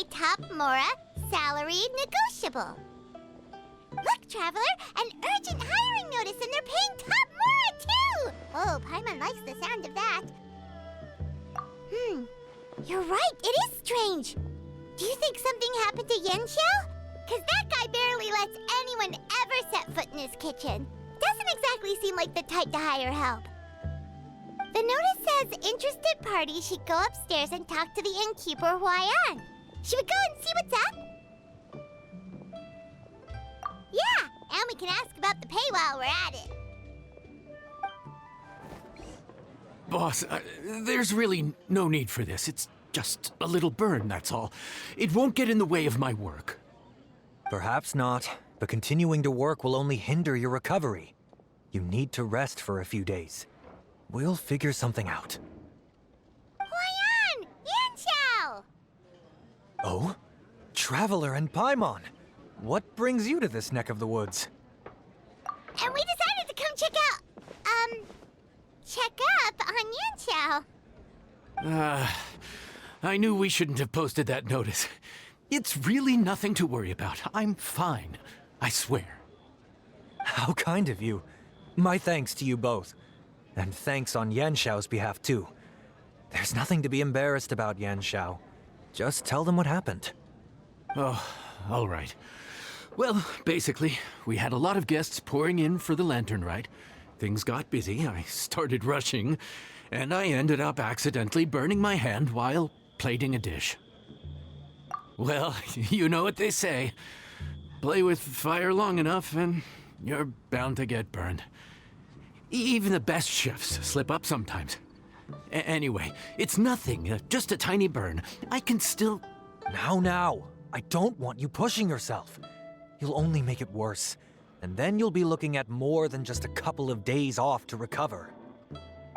pay top Mora, salary negotiable. Look, Traveler, an urgent hiring notice and they're paying top Mora too! Oh, Paimon likes the sound of that. You're right, it is strange. Do you think something happened to Yanxiao? Cause that guy barely lets anyone ever set foot in his kitchen. Doesn't exactly seem like the type to hire help. The notice says interested parties should go upstairs and talk to the innkeeper Huayan. Should we go and see what's up? Yeah, and we can ask about the pay while we're at it. Boss, there's really no need for this. It's just a little burn, that's all. It won't get in the way of my work. Perhaps not, but continuing to work will only hinder your recovery. You need to rest for a few days. We'll figure something out. Huayan! Yanxiao! Oh? Traveler and Paimon! What brings you to this neck of the woods? And we decided to come check up on Yanxiao. I knew we shouldn't have posted that notice. It's really nothing to worry about. I'm fine. I swear. How kind of you. My thanks to you both. And thanks on Yanxiao's behalf, too. There's nothing to be embarrassed about, Yanxiao. Just tell them what happened. Oh, all right. Well, basically, we had a lot of guests pouring in for the lantern rite. Things got busy, I started rushing, and I ended up accidentally burning my hand while plating a dish. Well, you know what they say. Play with fire long enough and you're bound to get burned. Even the best chefs slip up sometimes. Anyway, it's nothing, just a tiny burn. I can still... Now, I don't want you pushing yourself. You'll only make it worse. And then you'll be looking at more than just a couple of days off to recover.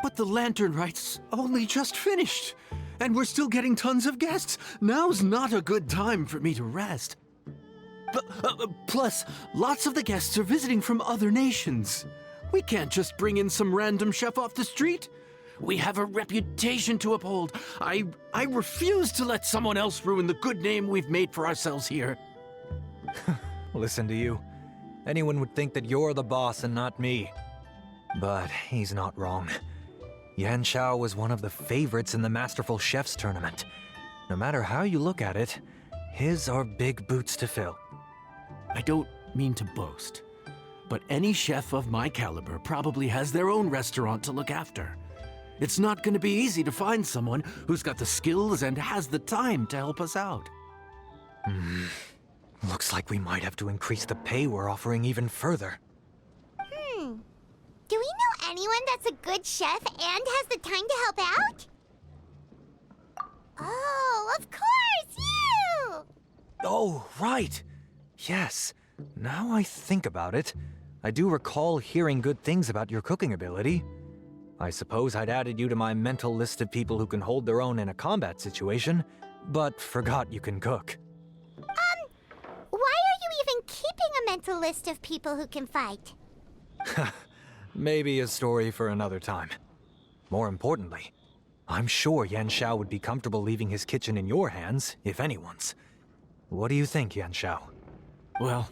But the lantern rite's only just finished. And we're still getting tons of guests. Now's not a good time for me to rest. Plus, lots of the guests are visiting from other nations. We can't just bring in some random chef off the street. We have a reputation to uphold. I refuse to let someone else ruin the good name we've made for ourselves here. Listen to you. Anyone would think that you're the boss and not me. But he's not wrong. Yanxiao was one of the favorites in the Masterful Chefs tournament. No matter how you look at it, his are big boots to fill. I don't mean to boast, but any chef of my caliber probably has their own restaurant to look after. It's not going to be easy to find someone who's got the skills and has the time to help us out. Looks like we might have to increase the pay we're offering even further. Do we know anyone that's a good chef and has the time to help out? Oh, of course, you! Oh, right. Yes. Now I think about it, I do recall hearing good things about your cooking ability. I suppose I'd added you to my mental list of people who can hold their own in a combat situation, but forgot you can cook. Why are you even keeping a mental list of people who can fight? Maybe a story for another time. More importantly, I'm sure Yanxiao would be comfortable leaving his kitchen in your hands, if anyone's. What do you think, Yanxiao? Well,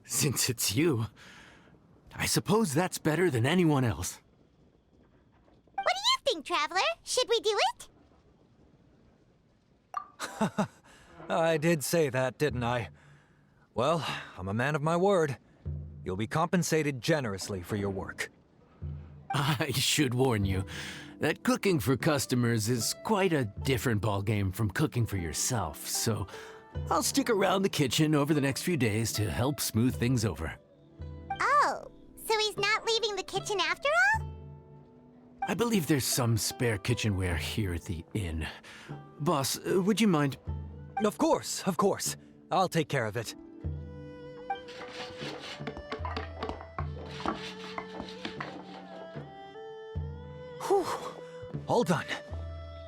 since it's you, I suppose that's better than anyone else. What do you think, Traveler? Should we do it? I did say that, didn't I? Well, I'm a man of my word. You'll be compensated generously for your work. I should warn you that cooking for customers is quite a different ballgame from cooking for yourself, so I'll stick around the kitchen over the next few days to help smooth things over. Oh, so he's not leaving the kitchen after all? I believe there's some spare kitchenware here at the inn. Boss, would you mind? Of course. I'll take care of it. Whew. All done.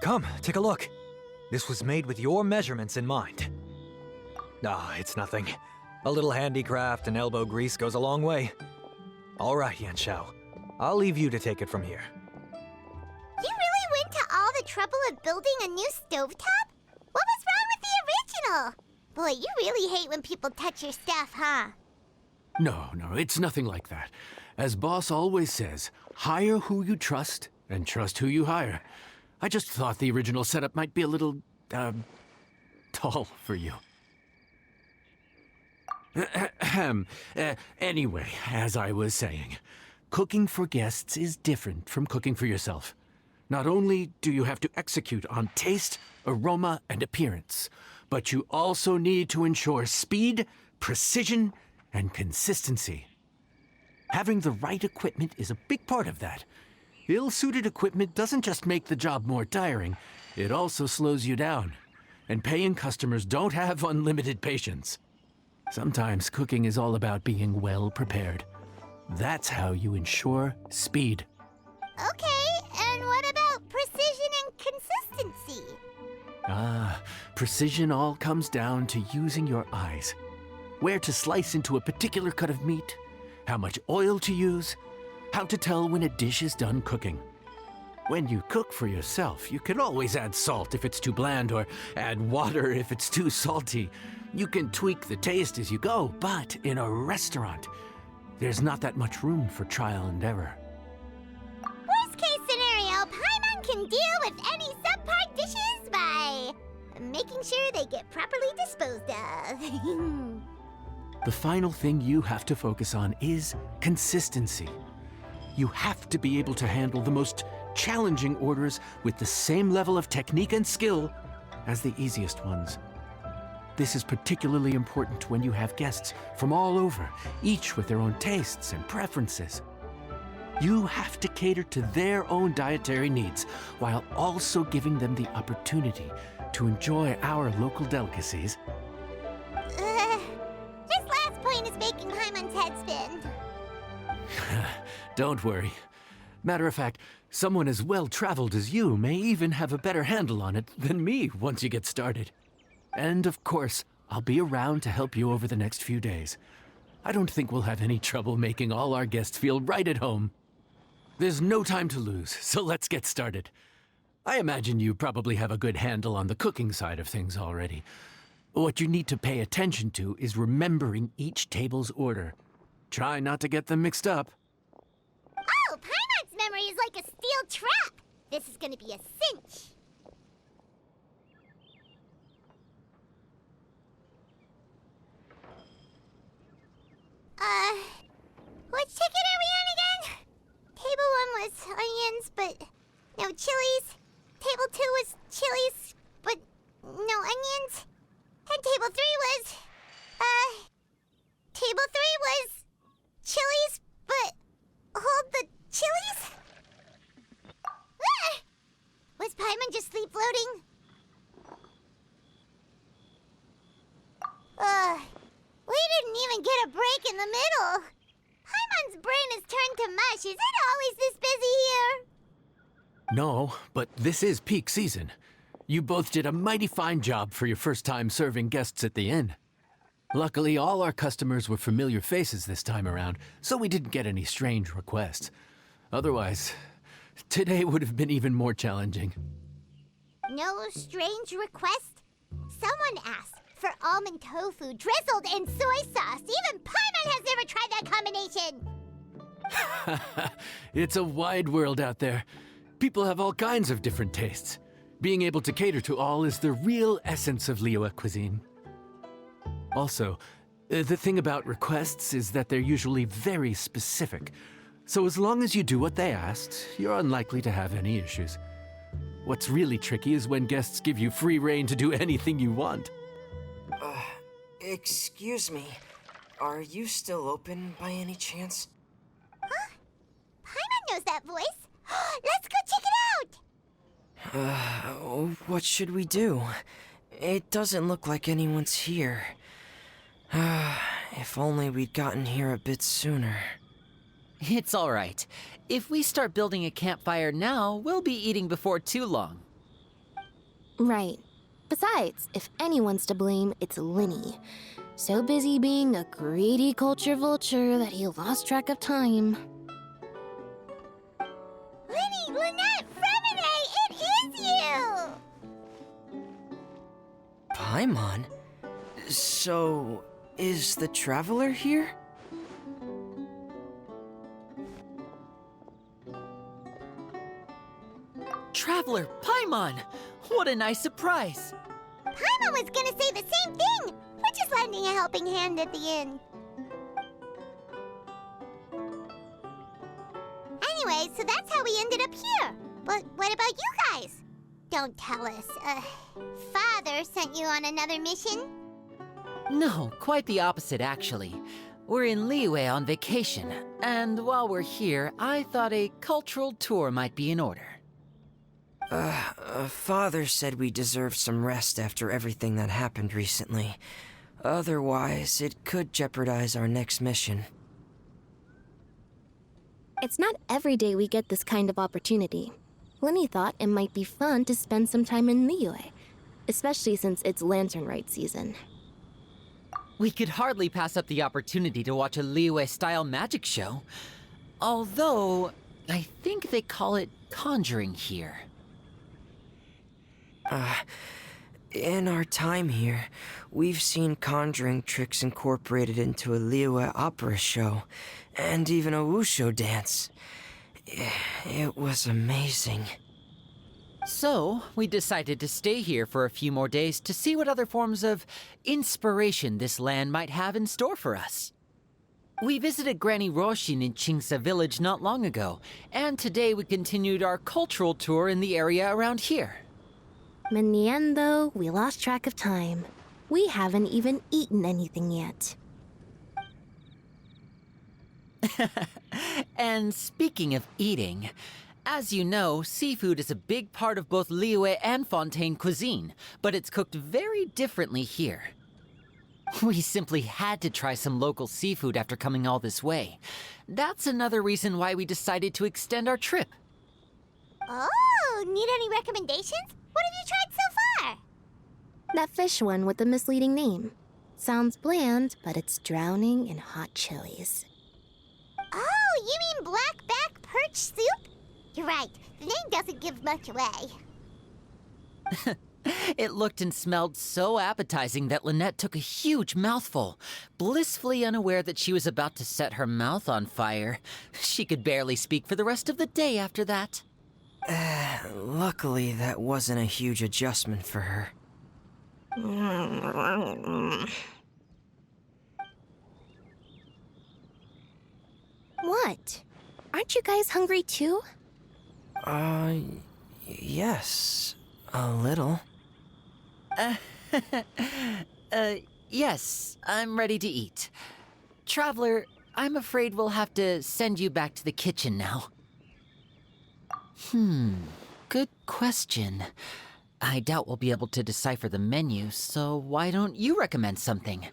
Come, take a look. This was made with your measurements in mind. It's nothing. A little handicraft and elbow grease goes a long way. All right, Yanxiao. I'll leave you to take it from here. You really went to all the trouble of building a new stovetop? What was wrong with the meal. Boy, you really hate when people touch your stuff, huh? No, it's nothing like that. As boss always says, hire who you trust and trust who you hire. I just thought the original setup might be a little, tall for you. Anyway, as I was saying, cooking for guests is different from cooking for yourself. Not only do you have to execute on taste, aroma, and appearance, but you also need to ensure speed, precision, and consistency. Having the right equipment is a big part of that. Ill-suited equipment doesn't just make the job more tiring, it also slows you down. And paying customers don't have unlimited patience. Sometimes cooking is all about being well prepared. That's how you ensure speed. Okay, and what about precision and consistency? Precision all comes down to using your eyes. Where to slice into a particular cut of meat, how much oil to use, how to tell when a dish is done cooking. When you cook for yourself, you can always add salt if it's too bland or add water if it's too salty. You can tweak the taste as you go, but in a restaurant, there's not that much room for trial and error. Worst case scenario, Paimon can deal with any subpar dishes by making sure they get properly disposed of. The final thing you have to focus on is consistency. You have to be able to handle the most challenging orders with the same level of technique and skill as the easiest ones. This is particularly important when you have guests from all over, each with their own tastes and preferences. You have to cater to their own dietary needs while also giving them the opportunity to enjoy our local delicacies. This last point is making Paimon's head spin. Don't worry. Matter of fact, someone as well-traveled as you may even have a better handle on it than me once you get started. And of course, I'll be around to help you over the next few days. I don't think we'll have any trouble making all our guests feel right at home. There's no time to lose, so let's get started. I imagine you probably have a good handle on the cooking side of things already. What you need to pay attention to is remembering each table's order. Try not to get them mixed up. Oh, Paimon's memory is like a steel trap. This is gonna be a cinch. Which ticket are we on again? Table 1 was onions, but no chilies. Table 2 was chilies, but no onions. And table 3 was, table 3 was chilies, but hold the chilies? Ah! Was Paimon just sleep floating? We didn't even get a break in the middle. Paimon's brain has turned to mush. Is it always this busy here? No, but this is peak season. You both did a mighty fine job for your first time serving guests at the inn. Luckily, all our customers were familiar faces this time around, so we didn't get any strange requests. Otherwise, today would have been even more challenging. No strange request? Someone asked for almond tofu drizzled in soy sauce. Even Paimon has never tried that combination. It's a wide world out there. People have all kinds of different tastes. Being able to cater to all is the real essence of Liyue cuisine. Also, the thing about requests is that they're usually very specific. So as long as you do what they asked, you're unlikely to have any issues. What's really tricky is when guests give you free rein to do anything you want. Excuse me. Are you still open by any chance? Huh? Paimon knows that voice. Let's go check it out! What should we do? It doesn't look like anyone's here. If only we'd gotten here a bit sooner. It's all right. If we start building a campfire now, we'll be eating before too long. Right. Besides, if anyone's to blame, it's Lyney. So busy being a greedy culture vulture that he lost track of time. Lyney, Lynette, Freminet, it is you! Paimon? So, is the Traveler here? Traveler Paimon! What a nice surprise! Paimon was gonna say the same thing! We're just lending a helping hand at the inn. Anyway, so that's how we ended up here. But what about you guys? Don't tell us. Father sent you on another mission? No, quite the opposite, actually. We're in Liyue on vacation, and while we're here, I thought a cultural tour might be in order. Father said we deserve some rest after everything that happened recently. Otherwise, it could jeopardize our next mission. It's not every day we get this kind of opportunity. Lyney thought it might be fun to spend some time in Liyue, especially since it's Lantern Rite season. We could hardly pass up the opportunity to watch a Liyue-style magic show. Although, I think they call it conjuring here. In our time here, we've seen conjuring tricks incorporated into a Liyue opera show, and even a wushu dance. It was amazing. So, we decided to stay here for a few more days to see what other forms of inspiration this land might have in store for us. We visited Granny Roshin in Chingsa village not long ago, and today we continued our cultural tour in the area around here. In the end, though, we lost track of time. We haven't even eaten anything yet. And speaking of eating, as you know, seafood is a big part of both Liyue and Fontaine cuisine, but it's cooked very differently here. We simply had to try some local seafood after coming all this way. That's another reason why we decided to extend our trip. Oh, need any recommendations? What have you tried so far? That fish one with the misleading name. Sounds bland, but it's drowning in hot chilies. Oh, you mean blackback perch soup? You're right, the name doesn't give much away. It looked and smelled so appetizing that Lynette took a huge mouthful, blissfully unaware that she was about to set her mouth on fire. She could barely speak for the rest of the day after that. Luckily, that wasn't a huge adjustment for her. What? Aren't you guys hungry too? Yes, a little. Yes, I'm ready to eat. Traveler, I'm afraid we'll have to send you back to the kitchen now. Good question. I doubt we'll be able to decipher the menu, so why don't you recommend something?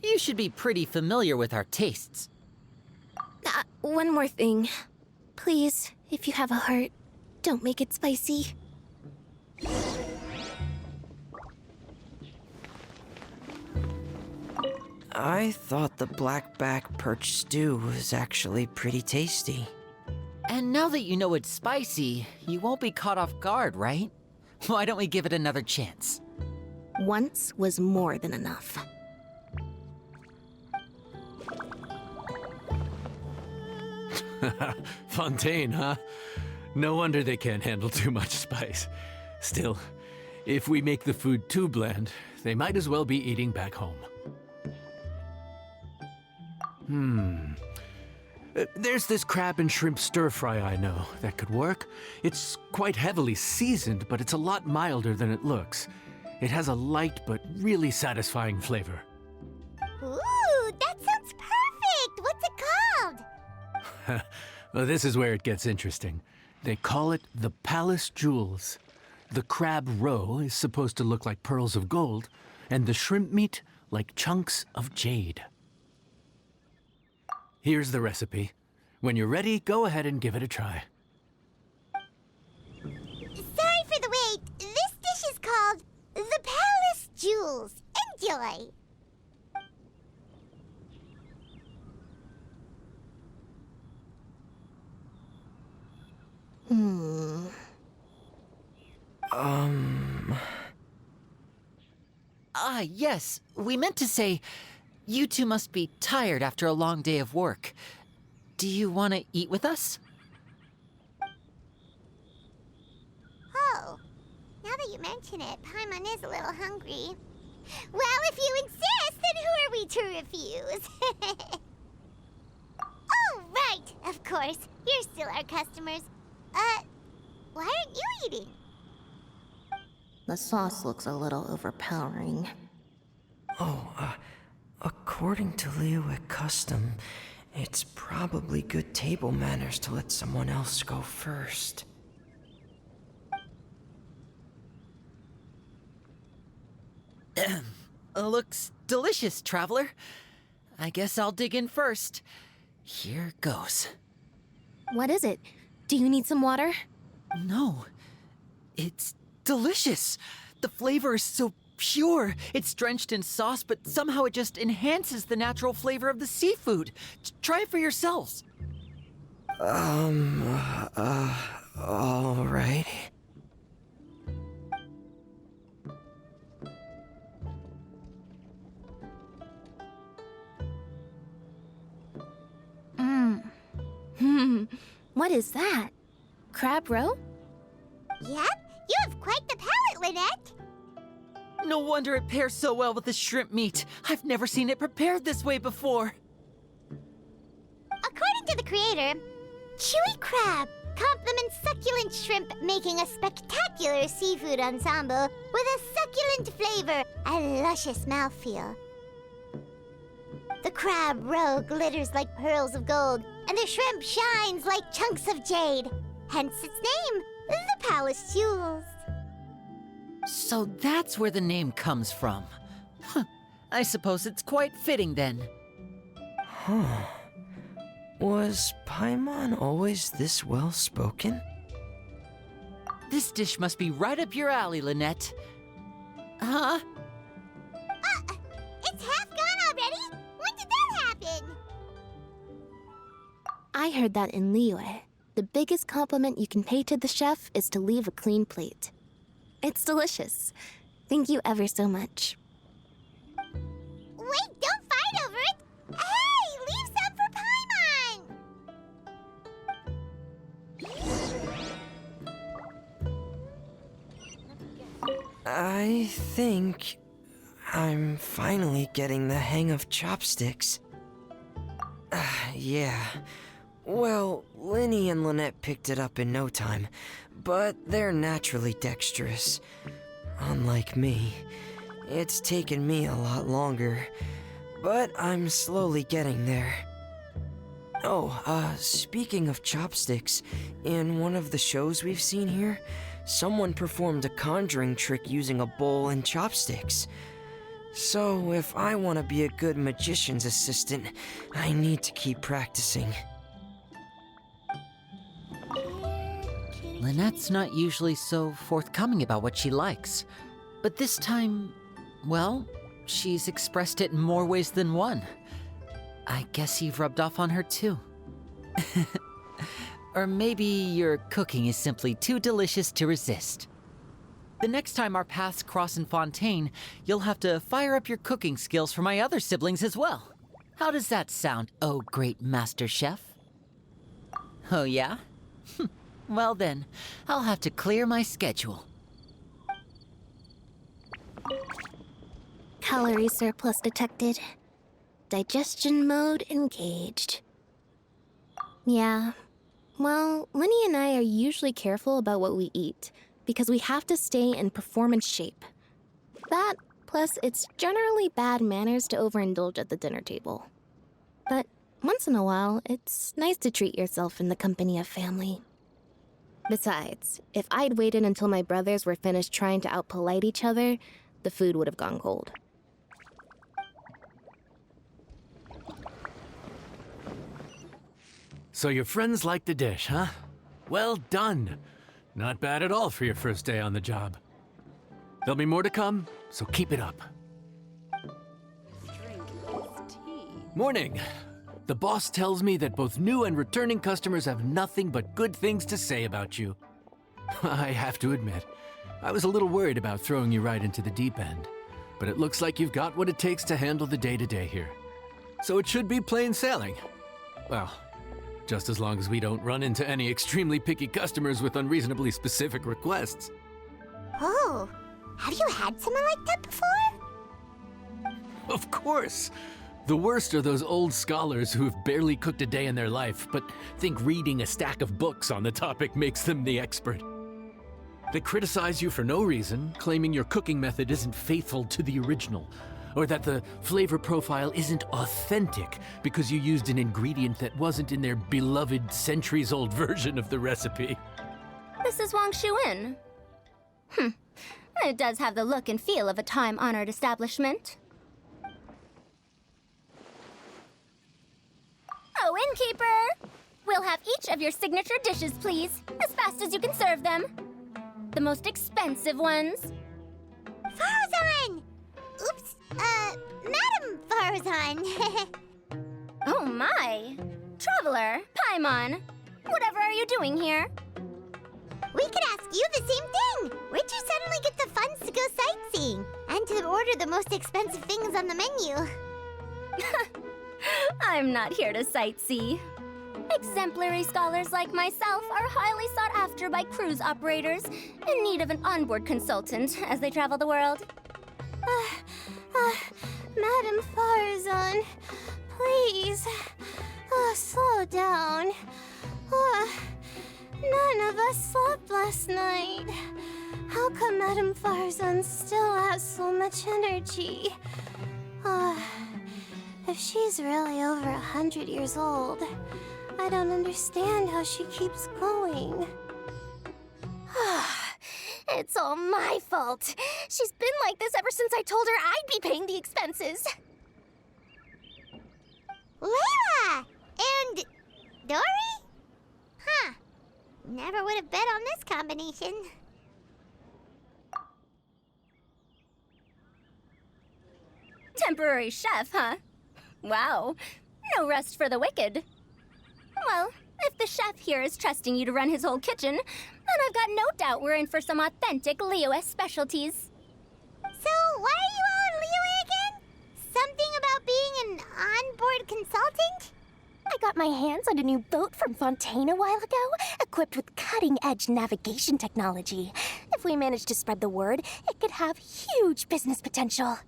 You should be pretty familiar with our tastes. One more thing. Please, if you have a heart, don't make it spicy. I thought the blackback perch stew was actually pretty tasty. And now that you know it's spicy, you won't be caught off guard, right? Why don't we give it another chance? Once was more than enough. Fontaine, huh? No wonder they can't handle too much spice. Still, if we make the food too bland, they might as well be eating back home. There's this crab and shrimp stir-fry I know that could work. It's quite heavily seasoned, but it's a lot milder than it looks. It has a light but really satisfying flavor. Ooh, that sounds perfect! What's it called? Well, this is where it gets interesting. They call it the Palace Jewels. The crab roe is supposed to look like pearls of gold, and the shrimp meat like chunks of jade. Here's the recipe. When you're ready, go ahead and give it a try. Sorry for the wait. This dish is called the Palace Jewels. Enjoy! Yes. We meant to say, you two must be tired after a long day of work. Do you want to eat with us? Oh, now that you mention it, Paimon is a little hungry. Well, if you insist, then who are we to refuse? Oh, right, of course. You're still our customers. Why aren't you eating? The sauce looks a little overpowering. According to Liyue custom, it's probably good table manners to let someone else go first. Looks delicious, traveler. I guess I'll dig in first. Here goes. What is it? Do you need some water? No, it's delicious. The flavor is so pure. It's drenched in sauce, but somehow it just enhances the natural flavor of the seafood. Try it for yourselves. All right. What is that? Crab roe? Yep, you have quite the palate, Lynette. No wonder it pairs so well with the shrimp meat. I've never seen it prepared this way before. According to the creator, chewy crab complements succulent shrimp, making a spectacular seafood ensemble with a succulent flavor and luscious mouthfeel. The crab roe glitters like pearls of gold, and the shrimp shines like chunks of jade. Hence its name, the Palace Jewels. So that's where the name comes from. Huh. I suppose it's quite fitting then. Was Paimon always this well-spoken? This dish must be right up your alley, Lynette. Huh? It's half gone already? When did that happen? I heard that in Liyue, the biggest compliment you can pay to the chef is to leave a clean plate. It's delicious. Thank you ever so much. Wait, don't fight over it! Hey, leave some for Paimon! I think I'm finally getting the hang of chopsticks. Yeah. Well, Lyney and Lynette picked it up in no time, but they're naturally dexterous. Unlike me, it's taken me a lot longer, but I'm slowly getting there. Speaking of chopsticks, in one of the shows we've seen here, someone performed a conjuring trick using a bowl and chopsticks. So if I want to be a good magician's assistant, I need to keep practicing. Lynette's not usually so forthcoming about what she likes. But this time, well, she's expressed it in more ways than one. I guess you've rubbed off on her too. Or maybe your cooking is simply too delicious to resist. The next time our paths cross in Fontaine, you'll have to fire up your cooking skills for my other siblings as well. How does that sound, oh great master chef? Oh yeah? Well then, I'll have to clear my schedule. Calorie surplus detected. Digestion mode engaged. Yeah. Well, Lyney and I are usually careful about what we eat, because we have to stay in performance shape. That, plus it's generally bad manners to overindulge at the dinner table. But once in a while, it's nice to treat yourself in the company of family. Besides, if I'd waited until my brothers were finished trying to out-polite each other, the food would have gone cold. So your friends like the dish, huh? Well done. Not bad at all for your first day on the job. There'll be more to come, so keep it up. Morning. The boss tells me that both new and returning customers have nothing but good things to say about you. I have to admit, I was a little worried about throwing you right into the deep end. but it looks like you've got what it takes to handle the day-to-day here. So it should be plain sailing. Well, just as long as we don't run into any extremely picky customers with unreasonably specific requests. Oh, have you had someone like that before? Of course! The worst are those old scholars who have barely cooked a day in their life, but think reading a stack of books on the topic makes them the expert. They criticize you for no reason, claiming your cooking method isn't faithful to the original, or that the flavor profile isn't authentic because you used an ingredient that wasn't in their beloved centuries-old version of the recipe. This is Wang Shuin. It does have the look and feel of a time-honored establishment. Oh, innkeeper! We'll have each of your signature dishes, please, as fast as you can serve them. The most expensive ones. Faruzan! Oops, Madam Faruzan. Oh my! Traveler, Paimon, whatever are you doing here? We could ask you the same thing. Where'd you suddenly get the funds to go sightseeing? And to order the most expensive things on the menu? I'm not here to sightsee. Exemplary scholars like myself are highly sought after by cruise operators in need of an onboard consultant as they travel the world. Madam Faruzan, please, slow down. None of us slept last night. How come Madam Faruzan still has so much energy? If she's really over 100 years old, I don't understand how she keeps going. It's all my fault. She's been like this ever since I told her I'd be paying the expenses. Layla! And Dori? Huh. Never would have bet on this combination. Temporary chef, huh? Wow. No rest for the wicked. Well, if the chef here is trusting you to run his whole kitchen, then I've got no doubt we're in for some authentic Liyue specialties. So, why are you all in Liyue again? Something about being an onboard consultant? I got my hands on a new boat from Fontaine a while ago, equipped with cutting-edge navigation technology. If we manage to spread the word, it could have huge business potential.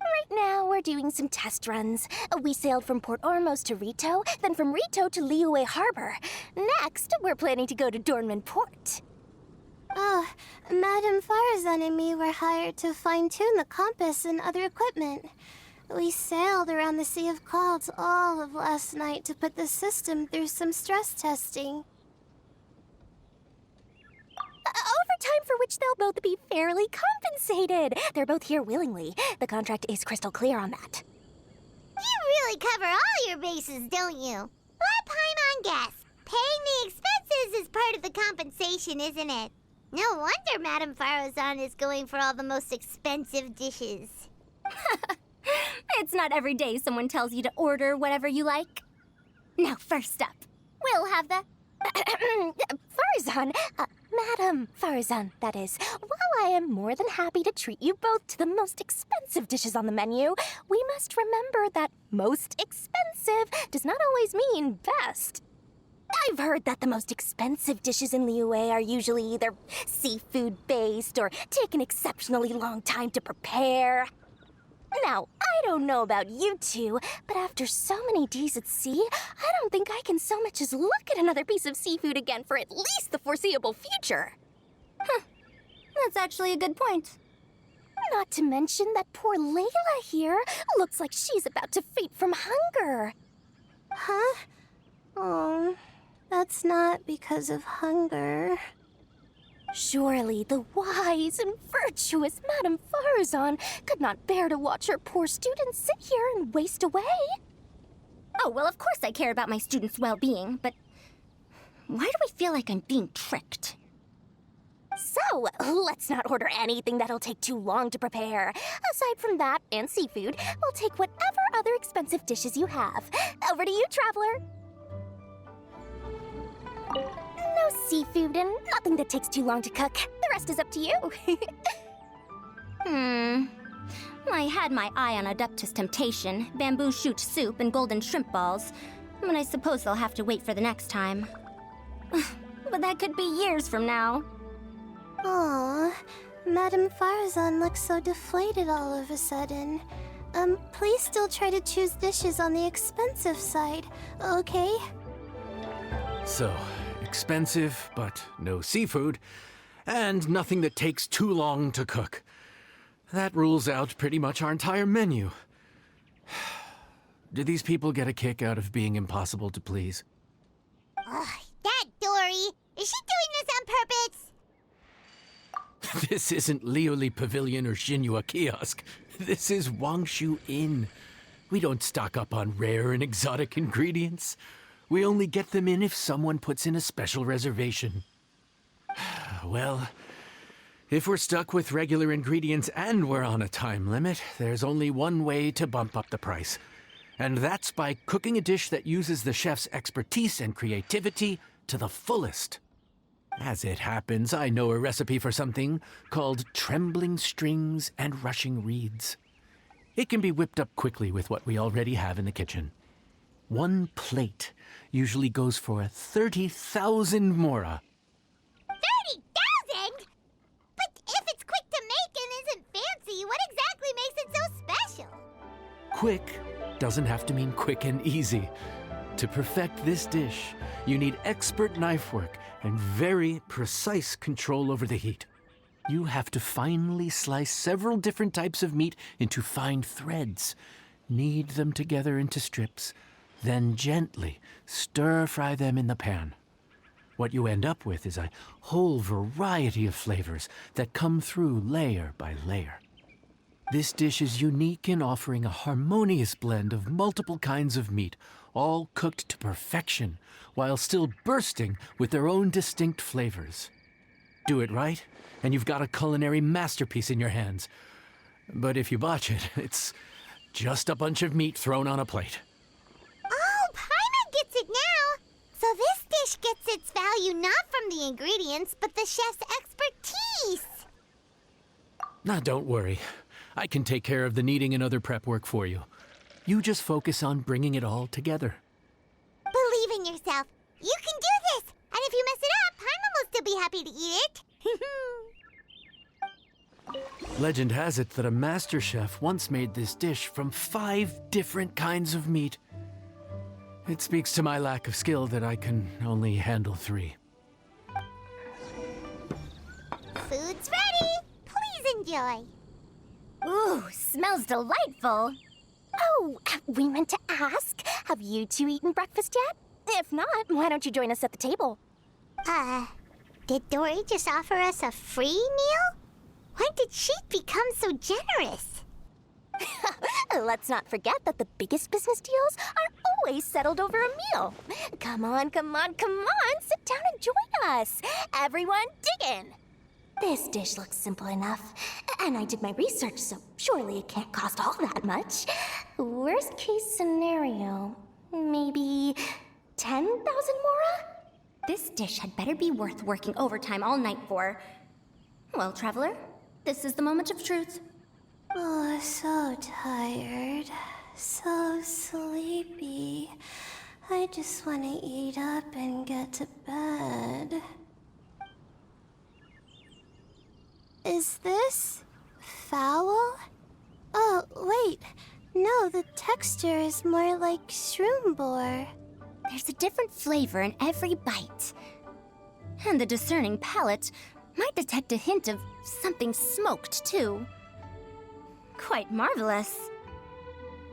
Right now, we're doing some test runs. We sailed from Port Ormos to Rito, then from Rito to Liyue Harbor. Next, we're planning to go to Dornman Port. Oh, Madame Faruzan and me were hired to fine-tune the compass and other equipment. We sailed around the Sea of Clouds all of last night to put the system through some stress testing. Overtime for which they'll both be fairly compensated. They're both here willingly. The contract is crystal clear on that. You really cover all your bases, don't you? Let Paimon guess. Paying the expenses is part of the compensation, isn't it? No wonder Madame Faruzan is going for all the most expensive dishes. It's not every day someone tells you to order whatever you like. Now, first up, we'll have the... Faruzan, Madam Faruzan, that is. While I am more than happy to treat you both to the most expensive dishes on the menu, we must remember that most expensive does not always mean best. I've heard that the most expensive dishes in Liyue are usually either seafood-based or take an exceptionally long time to prepare. Now, I don't know about you two, but after so many days at sea, I don't think I can so much as look at another piece of seafood again for at least the foreseeable future. Huh. That's actually a good point. Not to mention that poor Layla here looks like she's about to faint from hunger. Huh? Oh, that's not because of hunger. Surely the wise and virtuous Madame Faruzan could not bear to watch her poor students sit here and waste away. Oh, well, of course I care about my students' well-being, but why do I feel like I'm being tricked? So, let's not order anything that'll take too long to prepare. Aside from that and seafood, we'll take whatever other expensive dishes you have. Over to you, traveler. No seafood and nothing that takes too long to cook. The rest is up to you. had my eye on Adeptus Temptation, bamboo shoot soup, and golden shrimp balls. But I suppose they'll have to wait for the next time. But that could be years from now. Aww, Madame Faruzan looks so deflated all of a sudden. Please still try to choose dishes on the expensive side, okay? So, expensive, but no seafood, and nothing that takes too long to cook. That rules out pretty much our entire menu. Do these people get a kick out of being impossible to please? Ugh, that Dori! Is she doing this on purpose? This isn't Lioli Pavilion or Xinhua Kiosk. This is Wangshu Inn. We don't stock up on rare and exotic ingredients. We only get them in if someone puts in a special reservation. Well, if we're stuck with regular ingredients and we're on a time limit, there's only one way to bump up the price. And that's by cooking a dish that uses the chef's expertise and creativity to the fullest. As it happens, I know a recipe for something called trembling strings and rushing reeds. It can be whipped up quickly with what we already have in the kitchen. One plate usually goes for 30,000 mora. 30,000? But if it's quick to make and isn't fancy, what exactly makes it so special? Quick doesn't have to mean quick and easy. To perfect this dish, you need expert knife work and very precise control over the heat. You have to finely slice several different types of meat into fine threads, knead them together into strips, then gently stir-fry them in the pan. What you end up with is a whole variety of flavors that come through layer by layer. This dish is unique in offering a harmonious blend of multiple kinds of meat, all cooked to perfection, while still bursting with their own distinct flavors. Do it right, and you've got a culinary masterpiece in your hands. But if you botch it, it's just a bunch of meat thrown on a plate. Oh, Paimon gets it now! So this dish gets its value not from the ingredients, but the chef's expertise! Now, don't worry. I can take care of the kneading and other prep work for you. You just focus on bringing it all together. Believe in yourself. You can do this! And if you mess it up, Paimon will still be happy to eat it. Legend has it that a master chef once made this dish from 5 different kinds of meat. It speaks to my lack of skill that I can only handle 3. Food's ready! Please enjoy. Ooh, smells delightful. Oh, we meant to ask, have you two eaten breakfast yet? If not, why don't you join us at the table? Did Dori just offer us a free meal? When did she become so generous? Let's not forget that the biggest business deals are always settled over a meal. Come on, sit down and join us. Everyone, dig in. This dish looks simple enough, and I did my research, so surely it can't cost all that much. Worst case scenario, maybe 10,000 mora? This dish had better be worth working overtime all night for. Well, traveler, this is the moment of truth. Oh, so tired, so sleepy. I just want to eat up and get to bed. Is this foul? Oh, wait. No, the texture is more like shroom boar. There's a different flavor in every bite. And the discerning palate might detect a hint of something smoked, too. Quite marvelous.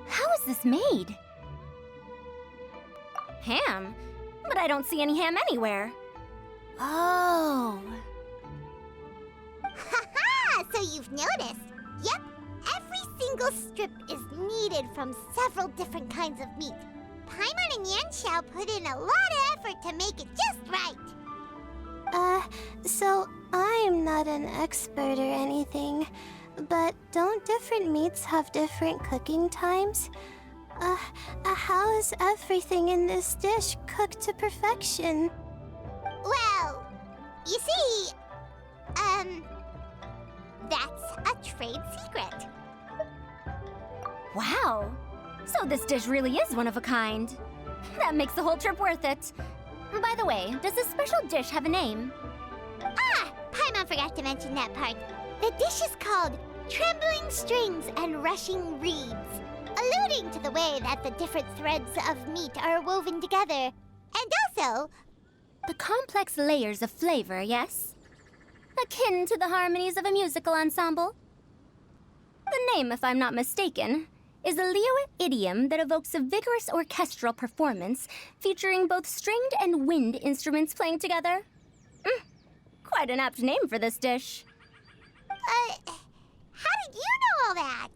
How is this made? Ham? But I don't see any ham anywhere. Oh. Haha! So you've noticed. Yep, every single strip is kneaded from several different kinds of meat. Paimon and Yanxiao put in a lot of effort to make it just right. So I'm not an expert or anything, but don't different meats have different cooking times? How is everything in this dish cooked to perfection? Well, you see, that's a trade secret. Wow. So this dish really is one of a kind. That makes the whole trip worth it. By the way, does this special dish have a name? Ah! Paimon forgot to mention that part. The dish is called Trembling Strings and Rushing Reeds, alluding to the way that the different threads of meat are woven together. And also, The complex layers of flavor, yes? Akin to the harmonies of a musical ensemble? The name, if I'm not mistaken, is a Liyue idiom that evokes a vigorous orchestral performance featuring both stringed and wind instruments playing together. Quite an apt name for this dish. how did you know all that?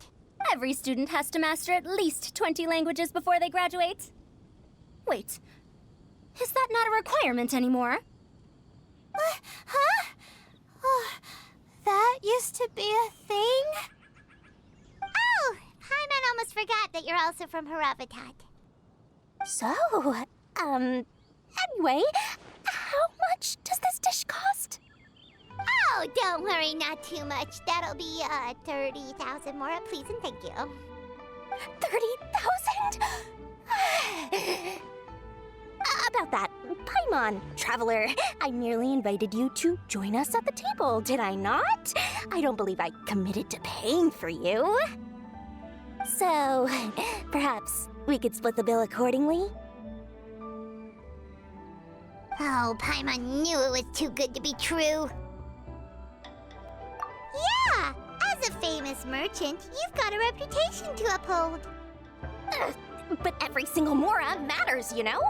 Every student has to master at least 20 languages before they graduate. Wait, is that not a requirement anymore? Huh? Oh, that used to be a thing? Oh, Paimon almost forgot that you're also from Haravatat. So, anyway, how much does this dish cost? Oh, don't worry, not too much. That'll be, 30,000 more, please and thank you. 30,000? About that, Paimon, traveler, I merely invited you to join us at the table, did I not? I don't believe I committed to paying for you. So, perhaps we could split the bill accordingly? Oh, Paimon knew it was too good to be true. Yeah, as a famous merchant, you've got a reputation to uphold. But every single mora matters, you know?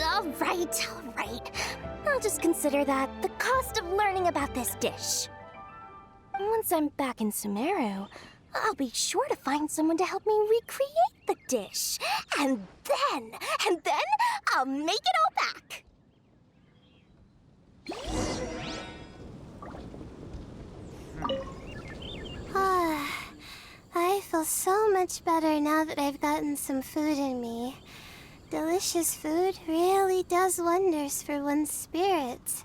All right. I'll just consider that the cost of learning about this dish. Once I'm back in Sumeru, I'll be sure to find someone to help me recreate the dish. And then I'll make it all back. I feel so much better now that I've gotten some food in me. Delicious food really does wonders for one's spirit.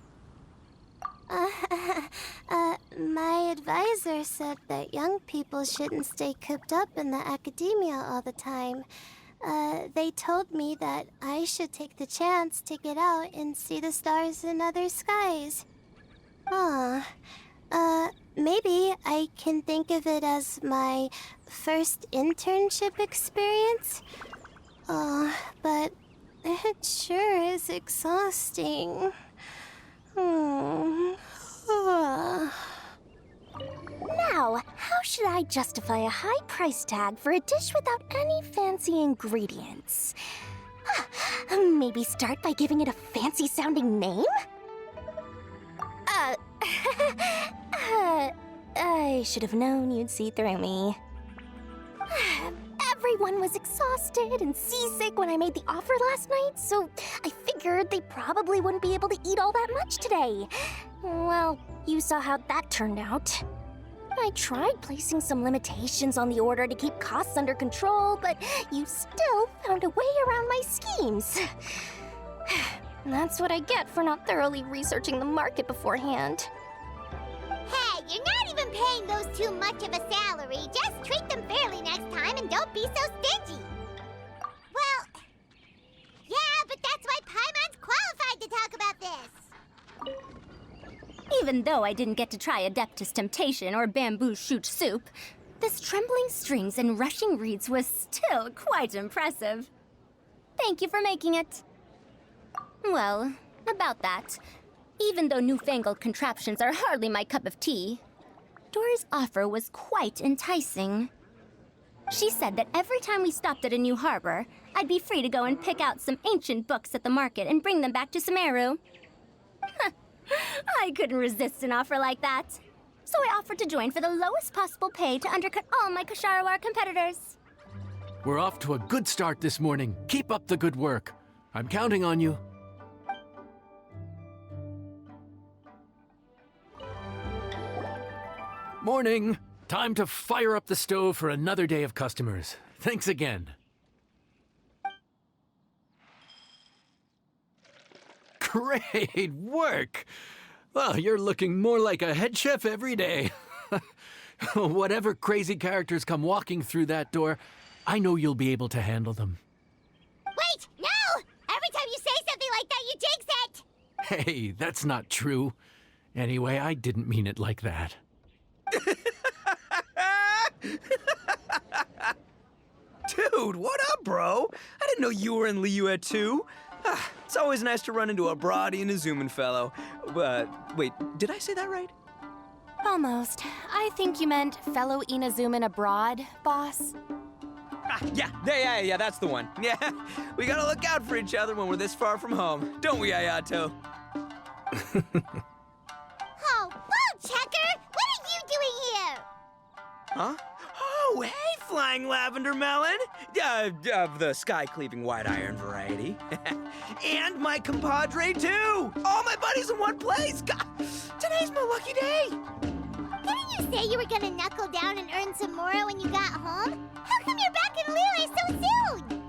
My advisor said that young people shouldn't stay cooped up in the academia all the time. They told me that I should take the chance to get out and see the stars in other skies. Maybe I can think of it as my first internship experience. But it sure is exhausting. Now, how should I justify a high price tag for a dish without any fancy ingredients? Maybe start by giving it a fancy-sounding name? I should have known you'd see through me. Everyone was exhausted and seasick when I made the offer last night, so I figured they probably wouldn't be able to eat all that much today. Well, you saw how that turned out. I tried placing some limitations on the order to keep costs under control, but you still found a way around my schemes. That's what I get for not thoroughly researching the market beforehand. Hey, you're not even paying those too much of a salary. Just treat them fairly next time and don't be so stingy. Well, yeah, but that's why Paimon's qualified to talk about this. Even though I didn't get to try Adeptus Temptation or Bamboo Shoot Soup, this Trembling Strings and Rushing Reeds was still quite impressive. Thank you for making it. Well, about that, even though newfangled contraptions are hardly my cup of tea, Dori's offer was quite enticing. She said that every time we stopped at a new harbor, I'd be free to go and pick out some ancient books at the market and bring them back to Sumeru. I couldn't resist an offer like that. So I offered to join for the lowest possible pay to undercut all my Ksharawar competitors. We're off to a good start this morning. Keep up the good work. I'm counting on you. Morning. Time to fire up the stove for another day of customers. Thanks again. Great work! Well, you're looking more like a head chef every day. Whatever crazy characters come walking through that door, I know you'll be able to handle them. Wait, no! Every time you say something like that, you jinx it! Hey, that's not true. Anyway, I didn't mean it like that. Dude, what up, bro? I didn't know you were in Liyue too. It's always nice to run into a Brody and a Zoomin fellow. Wait, did I say that right? Almost. I think you meant fellow Inazuman abroad, boss. Yeah, that's the one. Yeah, we gotta look out for each other when we're this far from home, don't we, Ayato? Oh, Bull Checker! What are you doing here? Huh? Oh, hey, Flying Lavender Melon! Of the sky-cleaving white iron variety. And my compadre, too! All my buddies in one place! God, today's my lucky day! Didn't you say you were gonna knuckle down and earn some more when you got home? How come you're back in Liyue so soon?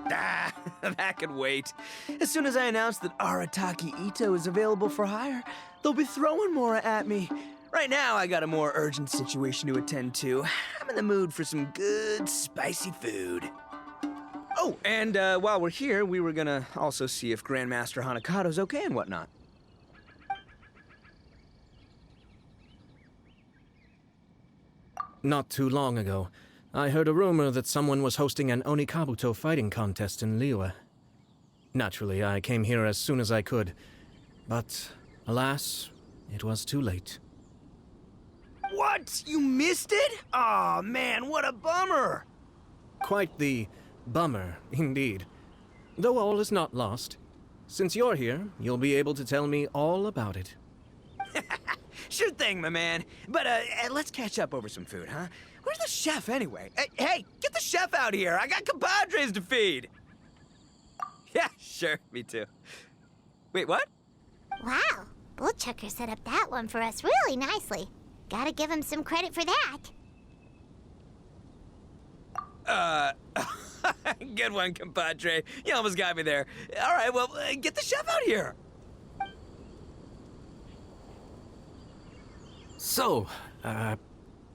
That could wait. As soon as I announce that Arataki Itto is available for hire, they'll be throwing Mora at me. Right now, I got a more urgent situation to attend to. I'm in the mood for some good, spicy food. Oh, and while we're here, we were gonna also see if Grandmaster Hanakado's okay and whatnot. Not too long ago, I heard a rumor that someone was hosting an Onikabuto fighting contest in Liyue. Naturally, I came here as soon as I could, but alas, it was too late. What? You missed it? Aw, man, what a bummer! Quite the bummer, indeed. Though all is not lost. Since you're here, you'll be able to tell me all about it. Sure thing, my man. But let's catch up over some food, huh? Where's the chef, anyway? Hey, get the chef out here! I got compadres to feed! Yeah, sure, me too. Wait, what? Wow, Bull Checker set up that one for us really nicely. Gotta give him some credit for that. Good one, compadre. You almost got me there. All right, well, get the chef out here. So,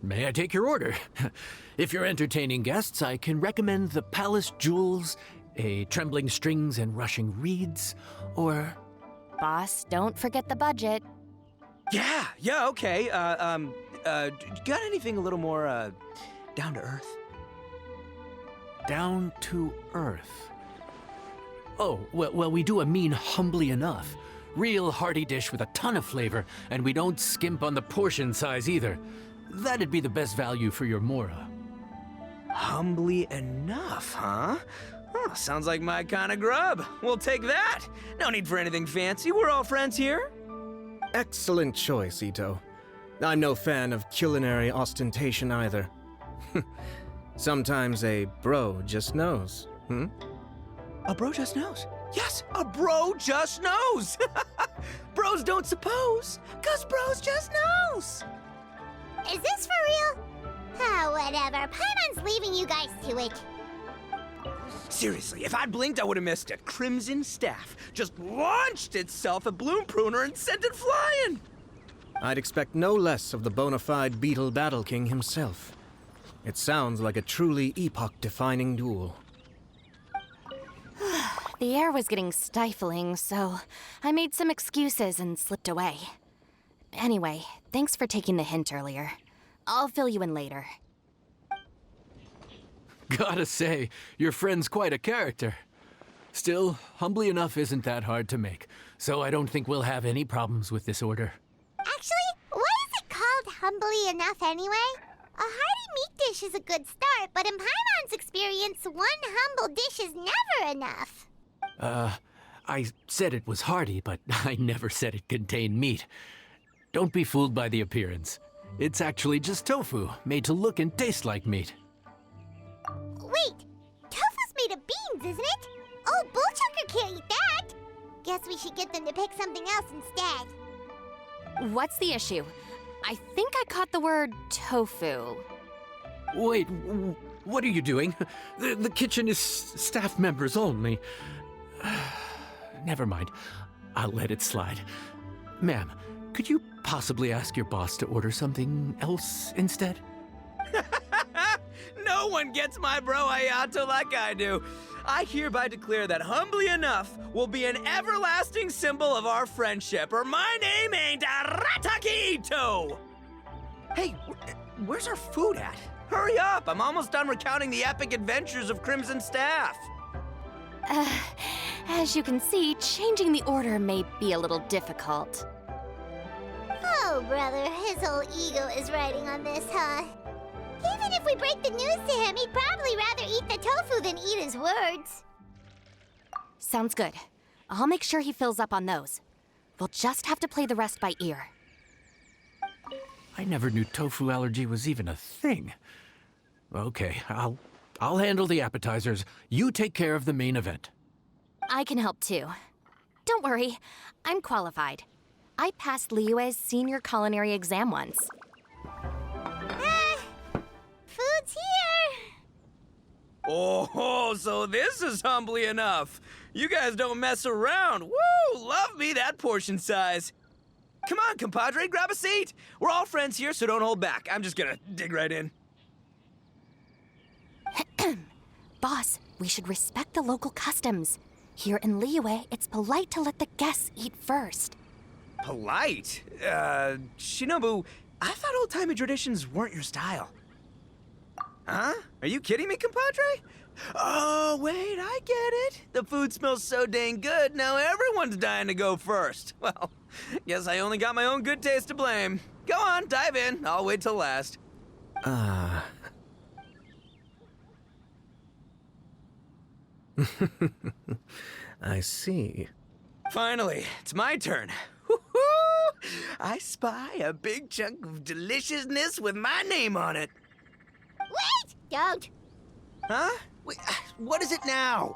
may I take your order? If you're entertaining guests, I can recommend the Palace Jewels, a Trembling Strings and Rushing Reeds, or... Boss, don't forget the budget. Yeah, okay. Got anything a little more, down to earth? Down to earth. Oh, well, we do a mean humbly enough. Real hearty dish with a ton of flavor, and we don't skimp on the portion size either. That'd be the best value for your Mora. Humbly enough, huh? Oh, sounds like my kind of grub. We'll take that. No need for anything fancy. We're all friends here. Excellent choice, Itto. I'm no fan of culinary ostentation either. Sometimes a bro just knows, A bro just knows. Yes, a bro just knows. Bros don't suppose, 'cause bros just knows. Is this for real? Oh, whatever. Paimon's leaving you guys to it. Seriously, if I blinked, I would have missed it. Crimson Staff just launched itself at Bloom Pruner and sent it flying. I'd expect no less of the bona fide Beetle Battle King himself. It sounds like a truly epoch-defining duel. The air was getting stifling, so I made some excuses and slipped away. Anyway, thanks for taking the hint earlier. I'll fill you in later. Gotta say, your friend's quite a character. Still, humbly enough isn't that hard to make, so I don't think we'll have any problems with this order. Actually, why is it called Humbly Enough anyway? A hearty meat dish is a good start, but in Paimon's experience, one humble dish is never enough. I said it was hearty, but I never said it contained meat. Don't be fooled by the appearance. It's actually just tofu, made to look and taste like meat. Wait, tofu's made of beans, isn't it? Oh, Bull Checker can't eat that. Guess we should get them to pick something else instead. What's the issue? I think I caught the word tofu. Wait, what are you doing? The kitchen is staff members only. Never mind. I'll let it slide. Ma'am, could you possibly ask your boss to order something else instead? No one gets my bro Ayato like I do. I hereby declare that Humbly Enough will be an everlasting symbol of our friendship, or my name ain't Itto! Hey, where's our food at? Hurry up, I'm almost done recounting the epic adventures of Crimson Staff. As you can see, changing the order may be a little difficult. Oh, brother, his whole ego is riding on this, huh? Even if we break the news to him, he'd probably rather eat the tofu than eat his words. Sounds good. I'll make sure he fills up on those. We'll just have to play the rest by ear. I never knew tofu allergy was even a thing. Okay, I'll handle the appetizers. You take care of the main event. I can help too. Don't worry, I'm qualified. I passed Liyue's senior culinary exam once. Food's here! Oh, so this is Humbly Enough. You guys don't mess around. Woo! Love me that portion size. Come on, compadre, grab a seat. We're all friends here, so don't hold back. I'm just gonna dig right in. Boss, we should respect the local customs. Here in Liyue, it's polite to let the guests eat first. Polite? Shinobu, I thought old-timey traditions weren't your style. Huh? Are you kidding me, compadre? Oh, wait, I get it. The food smells so dang good, now everyone's dying to go first. Well, guess I only got my own good taste to blame. Go on, dive in. I'll wait till last. I see. Finally, it's my turn. Woo-hoo! I spy a big chunk of deliciousness with my name on it. Wait! Don't! Huh? Wait, what is it now?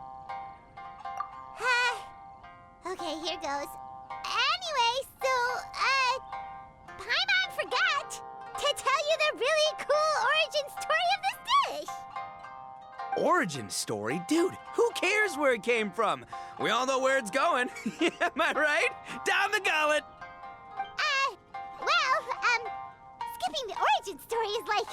Okay, here goes. Anyway, so, Paimon forgot to tell you the really cool origin story of this dish! Origin story? Dude, who cares where it came from? We all know where it's going. Am I right? Down the gullet! Skipping the origin story is like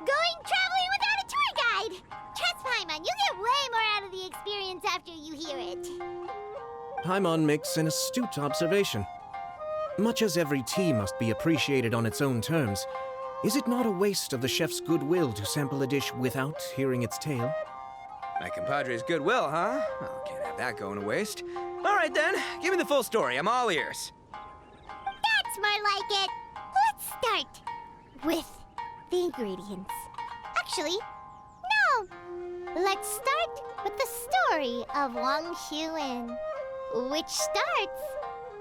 going traveling without a tour guide! Trust Paimon, you get way more out of the experience after you hear it. Paimon makes an astute observation. Much as every tea must be appreciated on its own terms, is it not a waste of the chef's goodwill to sample a dish without hearing its tale? My compadre's goodwill, huh? Oh, can't have that going to waste. All right then, give me the full story. I'm all ears. That's more like it. Let's start with the ingredients. Actually, no. Let's start with the story of Wang Xuan, which starts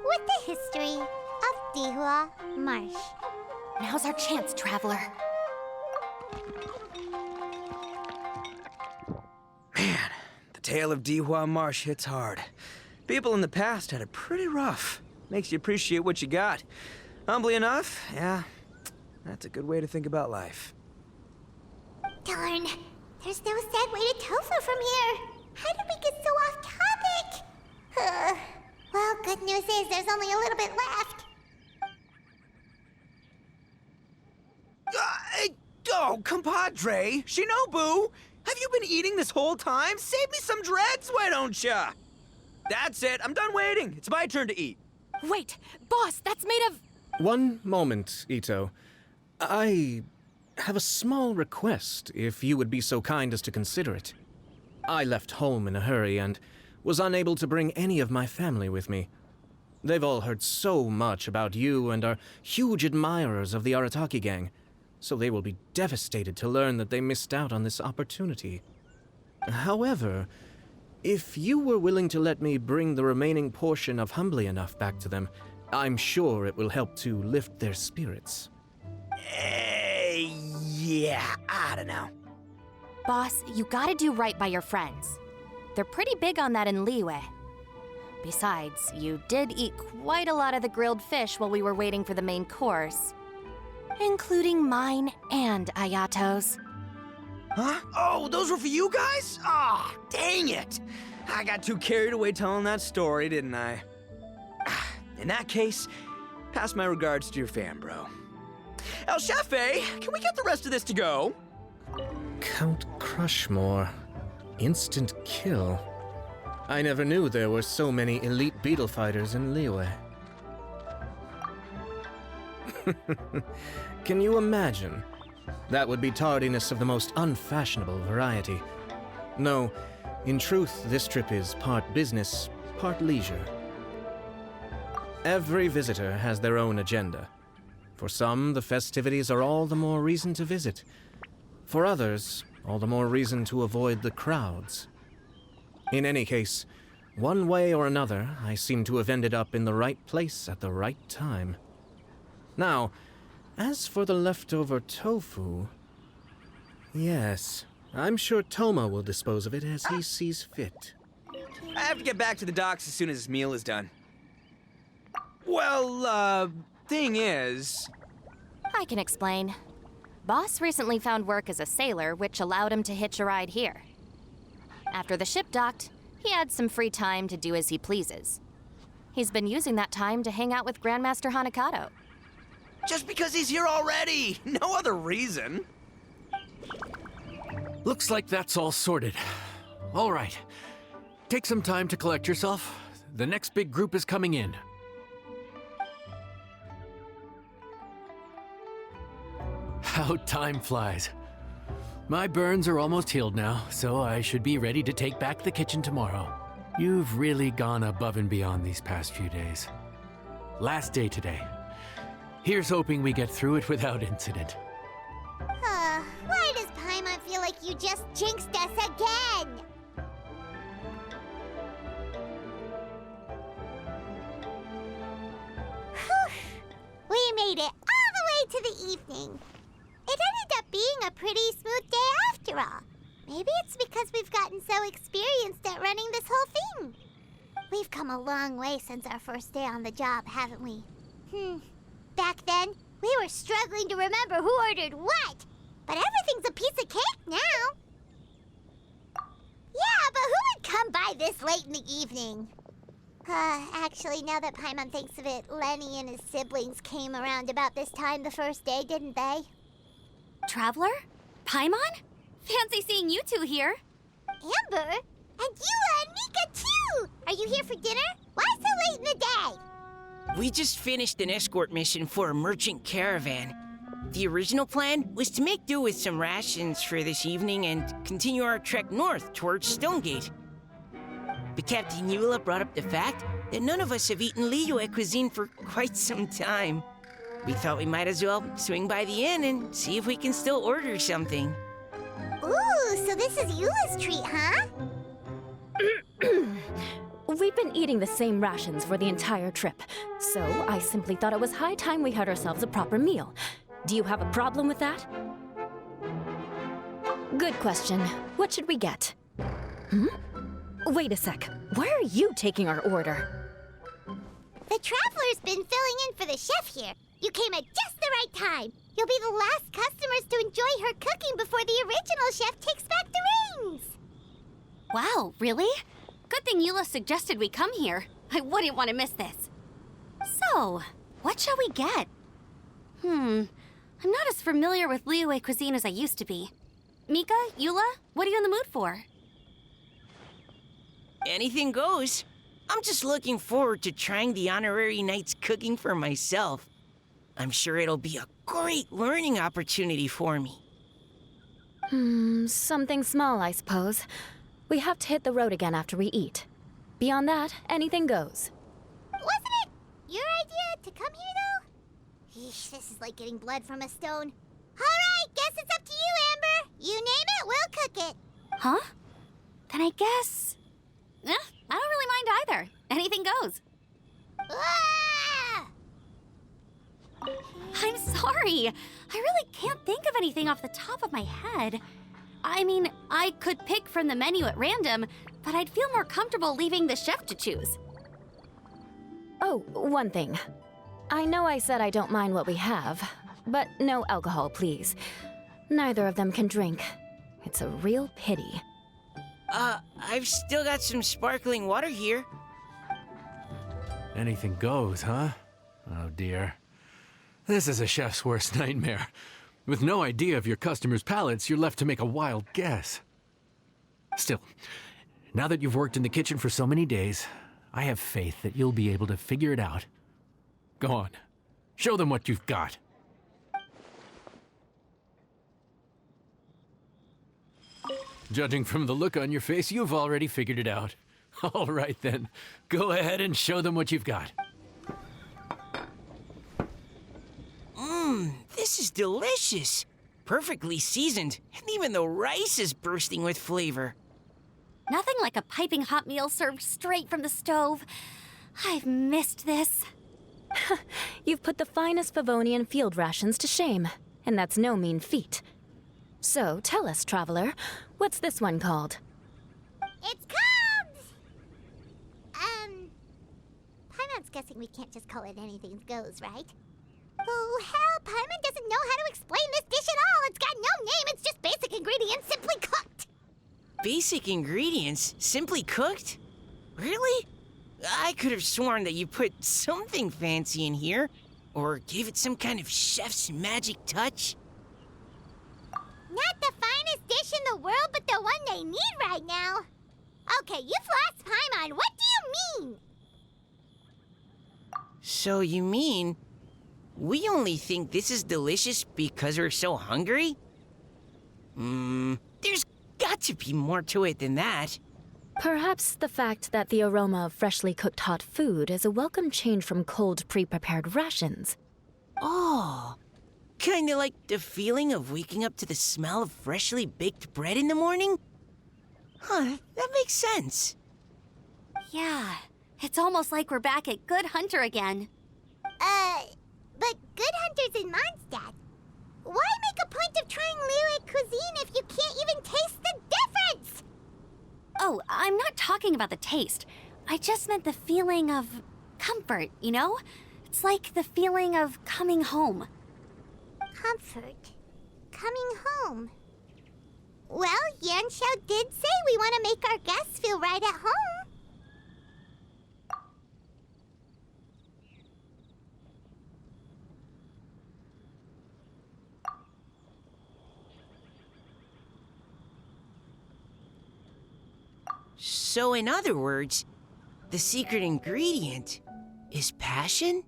with the history of Dihua Marsh. Now's our chance, traveler. Man, the tale of Dihua Marsh hits hard. People in the past had it pretty rough. Makes you appreciate what you got. Humbly enough, yeah, that's a good way to think about life. Darn, there's no segue to tofu from here. How did we get so off topic? Well, good news is there's only a little bit left. Oh, compadre, Shinobu, have you been eating this whole time? Save me some dregs, why don't ya? That's it, I'm done waiting. It's my turn to eat. Wait, boss, that's made of... One moment, Itto. I have a small request, if you would be so kind as to consider it. I left home in a hurry and was unable to bring any of my family with me. They've all heard so much about you and are huge admirers of the Arataki gang, so they will be devastated to learn that they missed out on this opportunity. However, if you were willing to let me bring the remaining portion of Humbly Enough back to them, I'm sure it will help to lift their spirits. Yeah, I don't know. Boss, you gotta do right by your friends. They're pretty big on that in Liyue. Besides, you did eat quite a lot of the grilled fish while we were waiting for the main course. Including mine and Ayato's. Huh? Oh, those were for you guys? Ah, dang it. I got too carried away telling that story, didn't I? In that case, pass my regards to your fam, bro. El Chefe, can we get the rest of this to go? Count Crushmore. Instant kill. I never knew there were so many elite beetle fighters in Liyue. Can you imagine? That would be tardiness of the most unfashionable variety. No, in truth, this trip is part business, part leisure. Every visitor has their own agenda. For some, the festivities are all the more reason to visit. For others, all the more reason to avoid the crowds. In any case, one way or another, I seem to have ended up in the right place at the right time. Now, as for the leftover tofu... Yes, I'm sure Toma will dispose of it as he sees fit. I have to get back to the docks as soon as this meal is done. Well, thing is... I can explain. Boss recently found work as a sailor, which allowed him to hitch a ride here. After the ship docked, he had some free time to do as he pleases. He's been using that time to hang out with Grandmaster Hanakato. Just because he's here already! No other reason! Looks like that's all sorted. All right. Take some time to collect yourself. The next big group is coming in. How time flies. My burns are almost healed now, so I should be ready to take back the kitchen tomorrow. You've really gone above and beyond these past few days. Last day today. Here's hoping we get through it without incident. Why does Paimon feel like you just jinxed us again? Whew. We made it all the way to the evening. It ended up being a pretty smooth day after all. Maybe it's because we've gotten so experienced at running this whole thing. We've come a long way since our first day on the job, haven't we? Back then, we were struggling to remember who ordered what. But everything's a piece of cake now. Yeah, but who would come by this late in the evening? Actually, now that Paimon thinks of it, Lyney and his siblings came around about this time the first day, didn't they? Traveler? Paimon? Fancy seeing you two here. Amber? And Eula and Mika, too! Are you here for dinner? Why so late in the day? We just finished an escort mission for a merchant caravan. The original plan was to make do with some rations for this evening and continue our trek north towards Stonegate. But Captain Eula brought up the fact that none of us have eaten Liyue cuisine for quite some time. We thought we might as well swing by the inn and see if we can still order something. Ooh, so this is Eula's treat, huh? We've been eating the same rations for the entire trip, so I simply thought it was high time we had ourselves a proper meal. Do you have a problem with that? Good question. What should we get? Wait a sec. Why are you taking our order? The Traveler's been filling in for the chef here. You came at just the right time. You'll be the last customers to enjoy her cooking before the original chef takes back the reins. Wow, really? Good thing Eula suggested we come here. I wouldn't want to miss this. So, what shall we get? I'm not as familiar with Liyue cuisine as I used to be. Mika, Eula, what are you in the mood for? Anything goes. I'm just looking forward to trying the honorary knight's cooking for myself. I'm sure it'll be a great learning opportunity for me. Something small, I suppose. We have to hit the road again after we eat. Beyond that, anything goes. Wasn't it your idea to come here, though? Eesh, this is like getting blood from a stone. All right, guess it's up to you, Amber. You name it, we'll cook it. Huh? Then I guess... I don't really mind either. Anything goes. Ah! I'm sorry. I really can't think of anything off the top of my head. I mean, I could pick from the menu at random, but I'd feel more comfortable leaving the chef to choose. Oh, one thing. I know I said I don't mind what we have, but no alcohol, please. Neither of them can drink. It's a real pity. I've still got some sparkling water here. Anything goes, huh? Oh dear. This is a chef's worst nightmare. With no idea of your customers' palates, you're left to make a wild guess. Still, now that you've worked in the kitchen for so many days, I have faith that you'll be able to figure it out. Go on. Show them what you've got. Judging from the look on your face, you've already figured it out. All right then. Go ahead and show them what you've got. This is delicious. Perfectly seasoned, and even the rice is bursting with flavor. Nothing like a piping hot meal served straight from the stove. I've missed this. You've put the finest Favonian field rations to shame, and that's no mean feat. So tell us, traveler, what's this one called? It's called... Paimon's guessing we can't just call it anything goes, right? Oh, hell, Paimon doesn't know how to explain this dish at all. It's got no name, it's just basic ingredients simply cooked. Basic ingredients? Simply cooked? Really? I could have sworn that you put something fancy in here, or gave it some kind of chef's magic touch. Not the finest dish in the world, but the one they need right now. Okay, you've lost Paimon. What do you mean? So you mean we only think this is delicious because we're so hungry? There's got to be more to it than that. Perhaps the fact that the aroma of freshly cooked hot food is a welcome change from cold, pre-prepared rations. Oh, kinda like the feeling of waking up to the smell of freshly baked bread in the morning? Huh, that makes sense. Yeah, it's almost like we're back at Good Hunter again. But Good Hunter's in Mondstadt. Why make a point of trying Liyue cuisine if you can't even taste the difference? Oh, I'm not talking about the taste. I just meant the feeling of comfort, you know? It's like the feeling of coming home. Comfort. Coming home. Well, Yanxiao did say we want to make our guests feel right at home. So in other words, the secret ingredient is passion?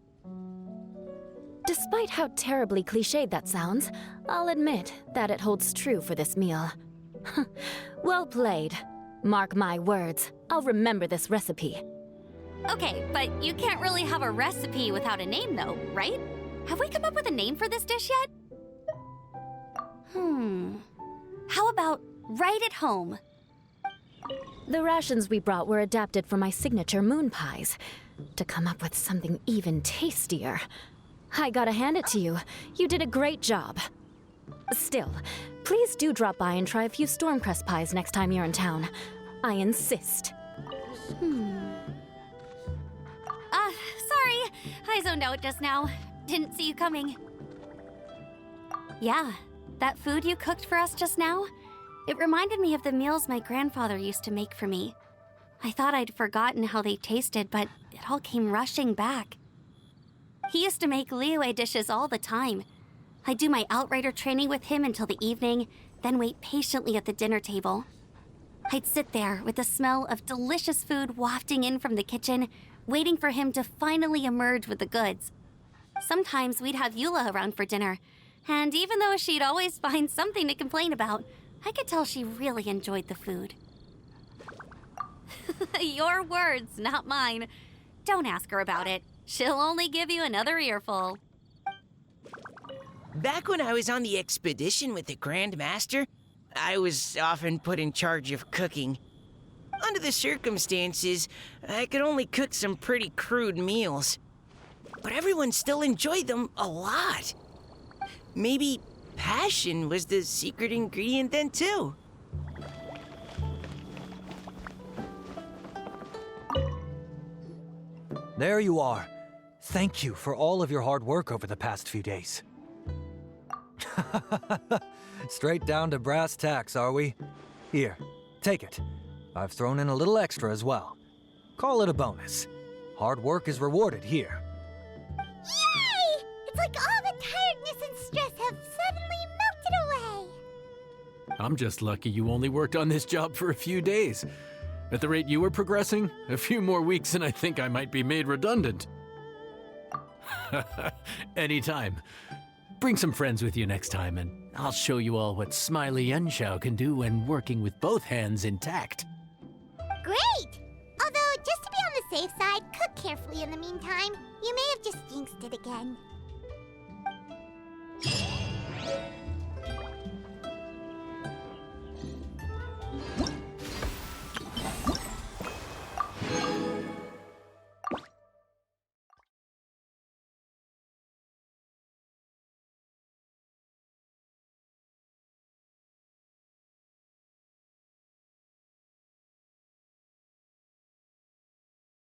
Despite how terribly cliched that sounds, I'll admit that it holds true for this meal. Well played. Mark my words, I'll remember this recipe. Okay, but you can't really have a recipe without a name though, right? Have we come up with a name for this dish yet? How about Right at Home? The rations we brought were adapted from my signature moon pies. To come up with something even tastier. I gotta hand it to you. You did a great job. Still, please do drop by and try a few Stormcrest pies next time you're in town. I insist. Sorry. I zoned out just now. Didn't see you coming. Yeah, that food you cooked for us just now? It reminded me of the meals my grandfather used to make for me. I thought I'd forgotten how they tasted, but it all came rushing back. He used to make Liyue dishes all the time. I'd do my outrider training with him until the evening, then wait patiently at the dinner table. I'd sit there with the smell of delicious food wafting in from the kitchen, waiting for him to finally emerge with the goods. Sometimes we'd have Eula around for dinner, and even though she'd always find something to complain about, I could tell she really enjoyed the food. Your words, not mine. Don't ask her about it. She'll only give you another earful. Back when I was on the expedition with the Grand Master, I was often put in charge of cooking. Under the circumstances, I could only cook some pretty crude meals. But everyone still enjoyed them a lot. Maybe passion was the secret ingredient then, too. There you are. Thank you for all of your hard work over the past few days. Straight down to brass tacks, are we? Here, take it. I've thrown in a little extra as well. Call it a bonus. Hard work is rewarded here. Yay! It's like all the tiredness and stress have suddenly melted away. I'm just lucky you only worked on this job for a few days. At the rate you were progressing, a few more weeks and I think I might be made redundant. Anytime. Bring some friends with you next time, and I'll show you all what Smiley Yenshao can do when working with both hands intact. Great! Although, just to be on the safe side, cook carefully in the meantime. You may have just jinxed it again.